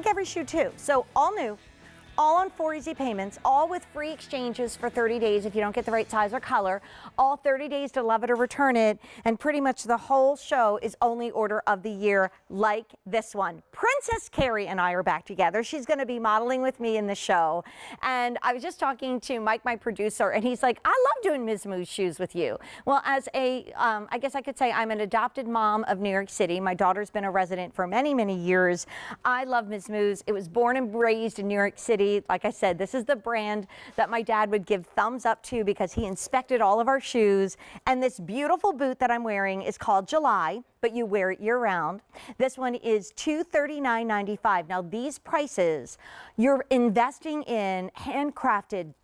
every shoe too. So all new, all on 4 easy payments, all with free exchanges for 30 days if you don't get the right size or color, all 30 days to love it or return it, and pretty much the whole show is only order of the year like this one. Princess Carrie and I are back together. She's going to be modeling with me in the show. And I was just talking to Mike, my producer, and he's like, I love doing Miz Mooz shoes with you. Well, as a, I guess I could say I'm an adopted mom of New York City. My daughter's been a resident for many, many years. I love Miz Mooz. It was born and raised in New York City. Like I said, this is the brand that my dad would give thumbs up to because he inspected all of our shoes. And this beautiful boot that I'm wearing is called July, but you wear it year round. This one is $239.95. Now these prices, you're investing in handcrafted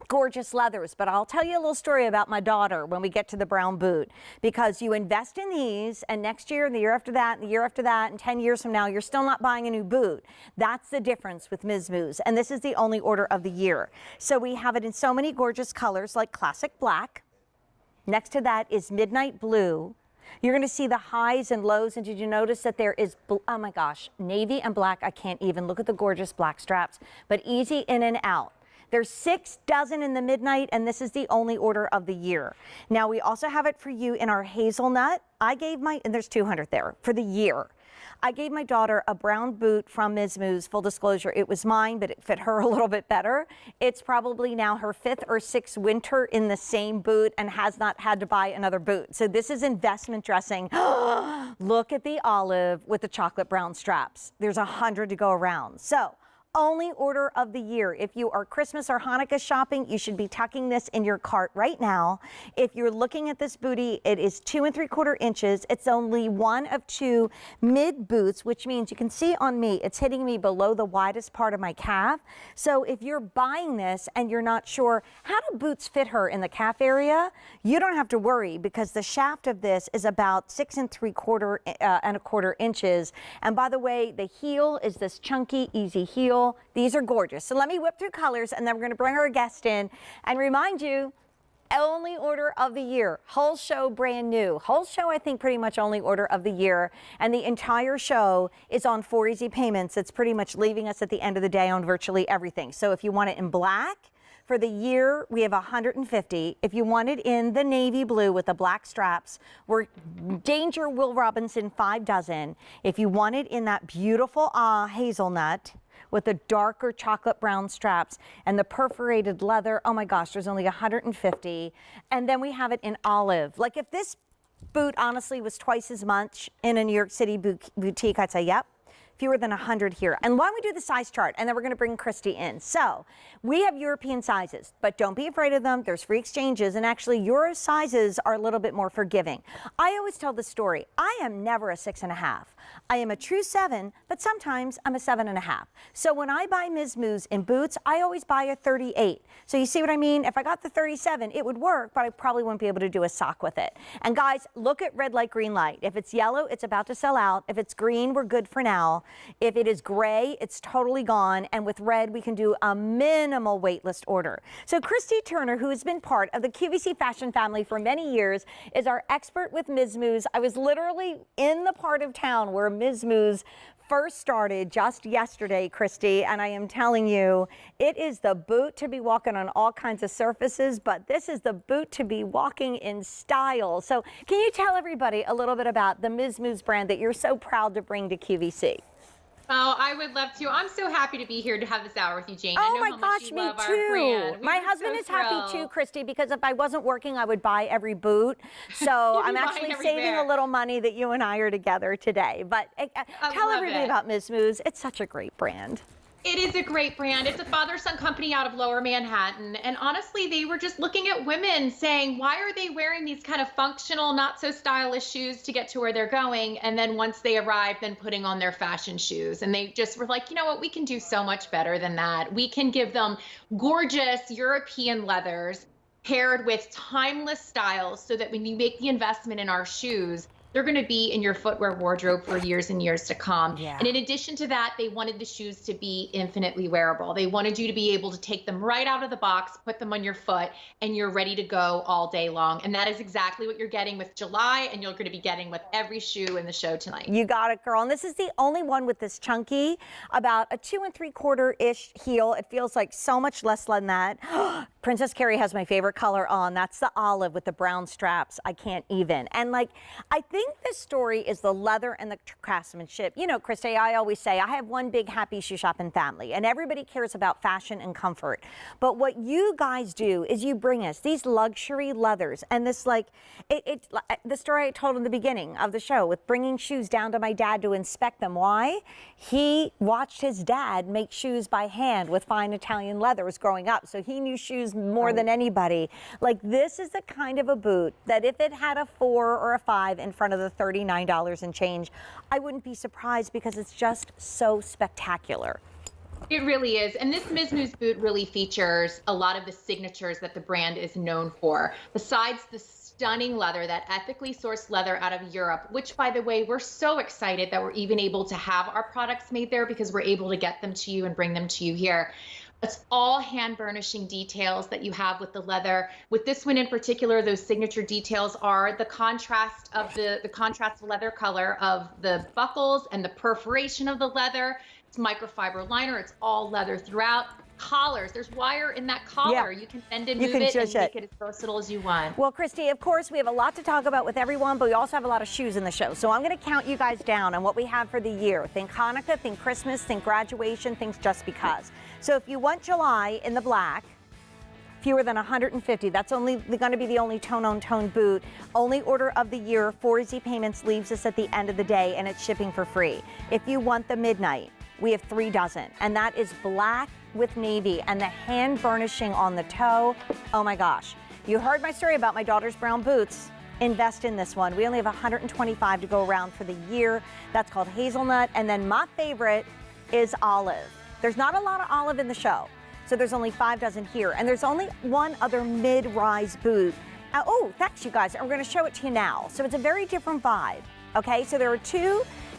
gorgeous leathers, but I'll tell you a little story about my daughter when we get to the brown boot, because you invest in these and next year and the year after that and the year after that and 10 years from now you're still not buying a new boot. That's the difference with Miz Mooz, and this is the only order of the year. So we have it in so many gorgeous colors like classic black. Next to that is midnight blue. You're going to see the highs and lows, and did you notice that there is, oh my gosh, navy and black. I can't even look at the gorgeous black straps, but easy in and out. There's 6 dozen in the midnight, and this is the only order of the year. Now, we also have it for you in our hazelnut. I gave my, and there's 200 there, for the year. I gave my daughter a brown boot from Miz Mooz. Full disclosure, it was mine, but it fit her a little bit better. It's probably now her 5th or 6th winter in the same boot and has not had to buy another boot. So this is investment dressing. Look at the olive with the chocolate brown straps. There's 100 to go around. So only order of the year. If you are Christmas or Hanukkah shopping, you should be tucking this in your cart right now. If you're looking at this bootie, it is 2 3/4 inches. It's only one of 2 mid boots, which means you can see on me, it's hitting me below the widest part of my calf. So if you're buying this and you're not sure how do boots fit her in the calf area, you don't have to worry because the shaft of this is about 6 3/4 inches. And by the way, the heel is this chunky, easy heel. These are gorgeous. So let me whip through colors and then we're going to bring our guest in and remind you, only order of the year. Whole show brand new. Whole show, I think, pretty much only order of the year. And the entire show is on 4 easy payments. It's pretty much leaving us at the end of the day on virtually everything. So if you want it in black, for the year, we have 150. If you want it in the navy blue with the black straps, we're Danger Will Robinson 5 dozen. If you want it in that beautiful hazelnut with the darker chocolate brown straps and the perforated leather, oh my gosh, there's only 150. And then we have it in olive. Like if this boot honestly was twice as much in a New York City boutique, I'd say, yep. Fewer than 100 here. And why don't we do the size chart, and then we're going to bring Christy in. So we have European sizes, but don't be afraid of them. There's free exchanges, and actually your sizes are a little bit more forgiving. I always tell the story. I am never a 6.5. I am a true 7, but sometimes I'm a 7.5. So when I buy Miz Mooz in boots, I always buy a 38. So you see what I mean? If I got the 37, it would work, but I probably wouldn't be able to do a sock with it. And guys, look at red light, green light. If it's yellow, it's about to sell out. If it's green, we're good for now. If it is gray, it's totally gone. And with red, we can do a minimal wait list order. So Christy Turner, who has been part of the QVC fashion family for many years, is our expert with Miz Mooz. I was literally in the part of town where Miz Mooz first started just yesterday, Christy, and I am telling you, it is the boot to be walking on all kinds of surfaces, but this is the boot to be walking in style. So can you tell everybody a little bit about the Miz Mooz brand that you're so proud to bring to QVC? Oh, I would love to. I'm so happy to be here to have this hour with you, Jane. Oh I know my how gosh, much you me love our too. brand. My husband is happy too, Christy, because if I wasn't working, I would buy every boot. So I'm actually saving a little money that you and I are together today. But tell everybody about Miz Mooz. It's such a great brand. It is a great brand. It's a father-son company out of Lower Manhattan. And honestly, they were just looking at women saying, why are they wearing these kind of functional, not so stylish shoes to get to where they're going? And then once they arrive, then putting on their fashion shoes. And they just were like, you know what, we can do so much better than that. We can give them gorgeous European leathers paired with timeless styles so that when you make the investment in our shoes, they're going to be in your footwear wardrobe for years and years to come. Yeah. And in addition to that, they wanted the shoes to be infinitely wearable. They wanted you to be able to take them right out of the box, put them on your foot, and you're ready to go all day long. And that is exactly what you're getting with July, and you're going to be getting with every shoe in the show tonight. You got it, girl. And this is the only one with this chunky, about a 2 3/4-ish heel. It feels like so much less than that. Princess Carrie has my favorite color on. That's the olive with the brown straps. I can't even. And like, I think this story is the leather and the craftsmanship. You know, Christy, I always say I have one big happy shoe shopping family, and everybody cares about fashion and comfort. But what you guys do is you bring us these luxury leathers and this like, the story I told in the beginning of the show with bringing shoes down to my dad to inspect them. Why? He watched his dad make shoes by hand with fine Italian leathers growing up, so he knew shoes more than anybody. Like, this is the kind of a boot that if it had a 4 or a 5 in front of the $39 and change, I wouldn't be surprised because it's just so spectacular. It really is. And this Miz Mooz boot really features a lot of the signatures that the brand is known for. Besides the stunning leather, that ethically sourced leather out of Europe, which, by the way, we're so excited that we're even able to have our products made there because we're able to get them to you and bring them to you here. It's all hand burnishing details that you have with the leather. With this one in particular, those signature details are the contrast of the contrast leather color of the buckles and the perforation of the leather. It's microfiber liner. It's all leather throughout. Collars, there's wire in that collar. Yeah. You can bend and move it and make it as versatile as you want. Well, Christy, of course, we have a lot to talk about with everyone, but we also have a lot of shoes in the show. So I'm going to count you guys down on what we have for the year. Think Hanukkah, think Christmas, think graduation, think just because. So if you want July in the black, fewer than 150. That's only going to be the only tone-on-tone boot. Only order of the year. 4 easy payments leaves us at the end of the day, and it's shipping for free. If you want the midnight, we have 3 dozen, and that is black with navy and the hand burnishing on the toe. Oh my gosh. You heard my story about my daughter's brown boots. Invest in this one. We only have 125 to go around for the year. That's called hazelnut. And then my favorite is olive. There's not a lot of olive in the show, so there's only 5 dozen here. And there's only one other mid-rise boot. Oh, thanks, you guys. And we're going to show it to you now. So it's a very different vibe. Okay, so there are 2